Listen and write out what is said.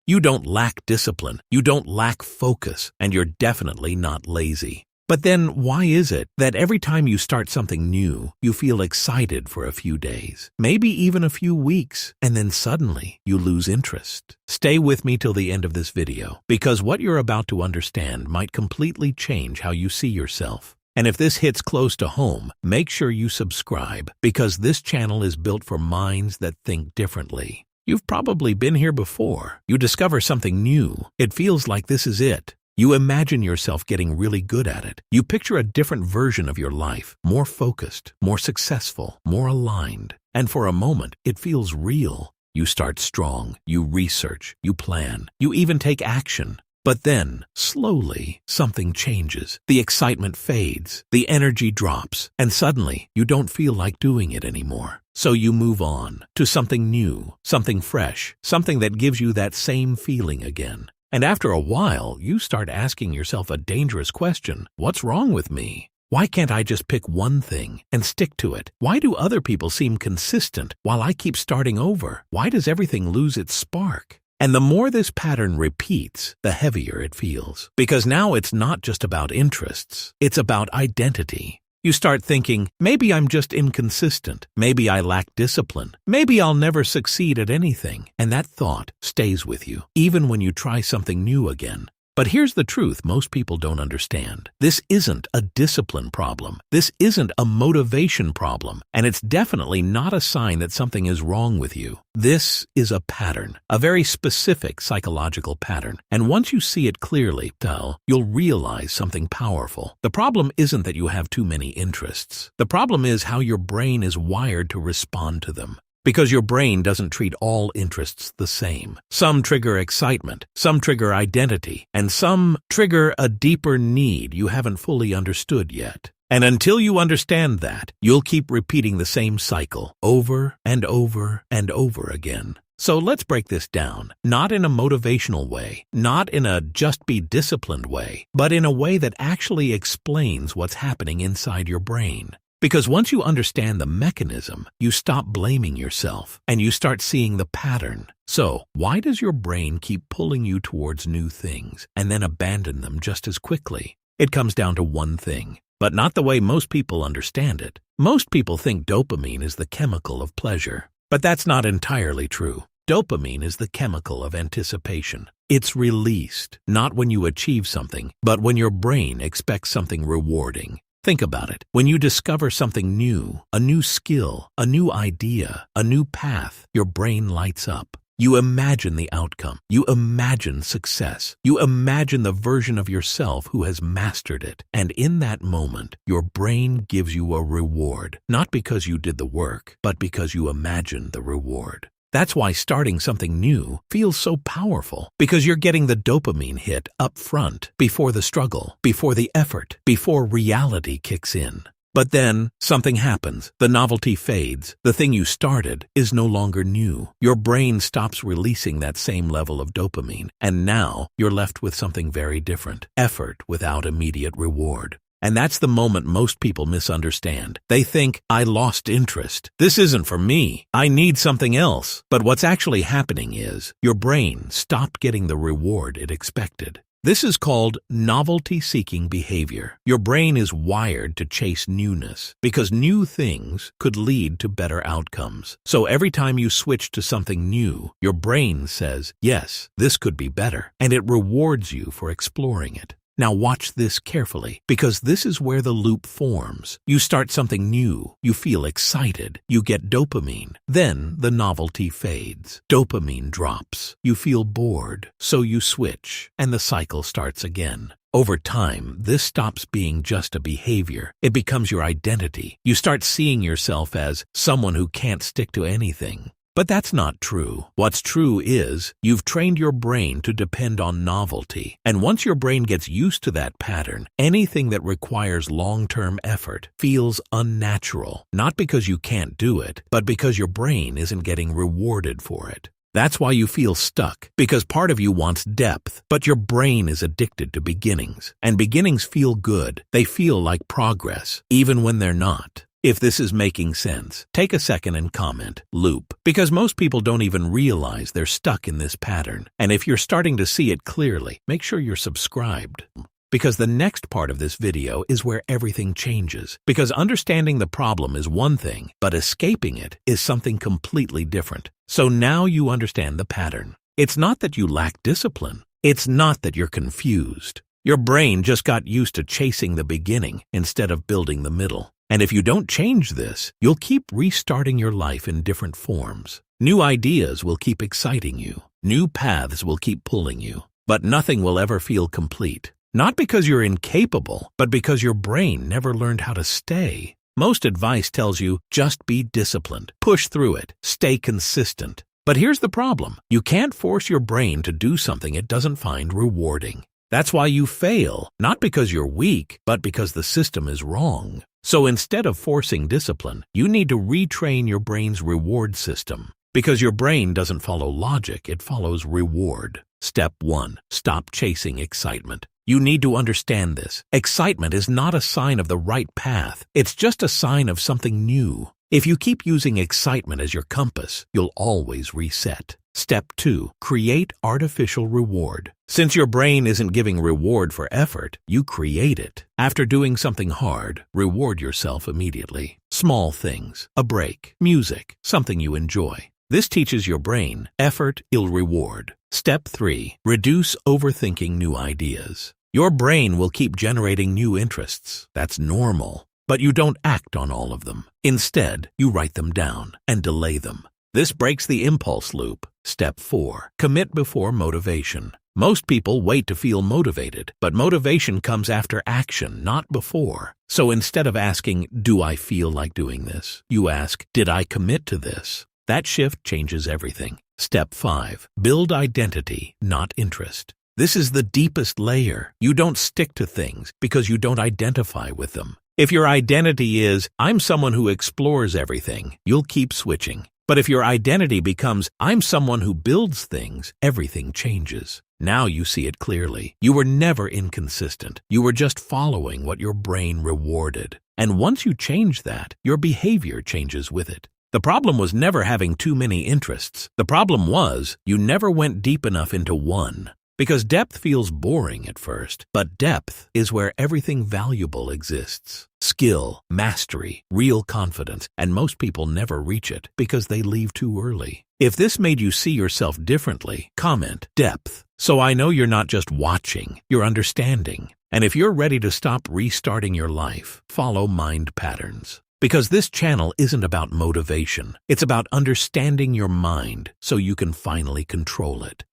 You don't lack discipline, you don't lack focus, and you're definitely not lazy. But then why is it that every time you start something new, you feel excited for a few days, maybe even a few weeks, and then suddenly you lose interest? Stay with me till the end of this video, because what you're about to understand might completely change how you see yourself. And if this hits close to home, make sure you subscribe, because this channel is built for minds that think differently. You've probably been here before. You discover something new. It feels like this is it. You imagine yourself getting really good at it. You picture a different version of your life, more focused, more successful, more aligned. And for a moment, it feels real. You start strong, you research, you plan, you even take action. But then, slowly, something changes. The excitement fades, the energy drops, and suddenly, you don't feel like doing it anymore. So you move on to something new, something fresh, something that gives you that same feeling again. And after a while, you start asking yourself a dangerous question. What's wrong with me? Why can't I just pick one thing and stick to it? Why do other people seem consistent while I keep starting over? Why does everything lose its spark? And the more this pattern repeats, the heavier it feels. Because now it's not just about interests, it's about identity. You start thinking, maybe I'm just inconsistent. Maybe I lack discipline. Maybe I'll never succeed at anything. And that thought stays with you, even when you try something new again. But here's the truth most people don't understand. This isn't a discipline problem. This isn't a motivation problem. And it's definitely not a sign that something is wrong with you. This is a pattern, a very specific psychological pattern. And once you see it clearly, you'll realize something powerful. The problem isn't that you have too many interests. The problem is how your brain is wired to respond to them. Because your brain doesn't treat all interests the same. Some trigger excitement, some trigger identity, and some trigger a deeper need you haven't fully understood yet. And until you understand that, you'll keep repeating the same cycle over and over and over again. So let's break this down, not in a motivational way, not in a just be disciplined way, but in a way that actually explains what's happening inside your brain. Because once you understand the mechanism, you stop blaming yourself and you start seeing the pattern. So, why does your brain keep pulling you towards new things and then abandon them just as quickly? It comes down to one thing, but not the way most people understand it. Most people think dopamine is the chemical of pleasure, but that's not entirely true. Dopamine is the chemical of anticipation. It's released, not when you achieve something, but when your brain expects something rewarding. Think about it. When you discover something new, a new skill, a new idea, a new path, your brain lights up. You imagine the outcome. You imagine success. You imagine the version of yourself who has mastered it. And in that moment, your brain gives you a reward, not because you did the work, but because you imagined the reward. That's why starting something new feels so powerful, because you're getting the dopamine hit up front, before the struggle, before the effort, before reality kicks in. But then something happens. The novelty fades. The thing you started is no longer new. Your brain stops releasing that same level of dopamine, and now you're left with something very different. Effort without immediate reward. And that's the moment most people misunderstand. They think, I lost interest. This isn't for me. I need something else. But what's actually happening is your brain stopped getting the reward it expected. This is called novelty-seeking behavior. Your brain is wired to chase newness because new things could lead to better outcomes. So every time you switch to something new, your brain says, yes, this could be better, and it rewards you for exploring it. Now watch this carefully, because this is where the loop forms. You start something new, you feel excited, you get dopamine. Then the novelty fades. Dopamine drops. You feel bored, so you switch, and the cycle starts again. Over time, this stops being just a behavior. It becomes your identity. You start seeing yourself as someone who can't stick to anything. But that's not true. What's true is you've trained your brain to depend on novelty. And once your brain gets used to that pattern, anything that requires long-term effort feels unnatural. Not because you can't do it, but because your brain isn't getting rewarded for it. That's why you feel stuck, because part of you wants depth, but your brain is addicted to beginnings. And beginnings feel good. They feel like progress, even when they're not. If this is making sense, take a second and comment "loop," because most people don't even realize they're stuck in this pattern. And if you're starting to see it clearly, make sure you're subscribed. Because the next part of this video is where everything changes. Because understanding the problem is one thing, but escaping it is something completely different. So now you understand the pattern. It's not that you lack discipline. It's not that you're confused. Your brain just got used to chasing the beginning instead of building the middle. And if you don't change this, you'll keep restarting your life in different forms. New ideas will keep exciting you. New paths will keep pulling you. But nothing will ever feel complete. Not because you're incapable, but because your brain never learned how to stay. Most advice tells you just be disciplined, push through it, stay consistent. But here's the problem. You can't force your brain to do something it doesn't find rewarding. That's why you fail, not because you're weak, but because the system is wrong. So instead of forcing discipline, you need to retrain your brain's reward system. Because your brain doesn't follow logic, it follows reward. Step 1. Stop chasing excitement. You need to understand this. Excitement is not a sign of the right path. It's just a sign of something new. If you keep using excitement as your compass, you'll always reset. Step 2. Create artificial reward. Since your brain isn't giving reward for effort, you create it. After doing something hard, reward yourself immediately. Small things, a break, music, something you enjoy. This teaches your brain, effort, reward. Step 3. Reduce overthinking new ideas. Your brain will keep generating new interests. That's normal. But you don't act on all of them. Instead, you write them down and delay them. This breaks the impulse loop. Step 4. Commit before motivation. Most people wait to feel motivated, but motivation comes after action, not before. So instead of asking, "Do I feel like doing this?" you ask, "Did I commit to this?" That shift changes everything. Step 5. Build identity, not interest. This is the deepest layer. You don't stick to things because you don't identify with them. If your identity is, "I'm someone who explores everything," you'll keep switching. But if your identity becomes, "I'm someone who builds things," everything changes. Now you see it clearly. You were never inconsistent. You were just following what your brain rewarded. And once you change that, your behavior changes with it. The problem was never having too many interests. The problem was you never went deep enough into one. Because depth feels boring at first, but depth is where everything valuable exists. Skill, mastery, real confidence, and most people never reach it because they leave too early. If this made you see yourself differently, comment depth. So I know you're not just watching, you're understanding. And if you're ready to stop restarting your life, follow MindPatterns. Because this channel isn't about motivation. It's about understanding your mind so you can finally control it.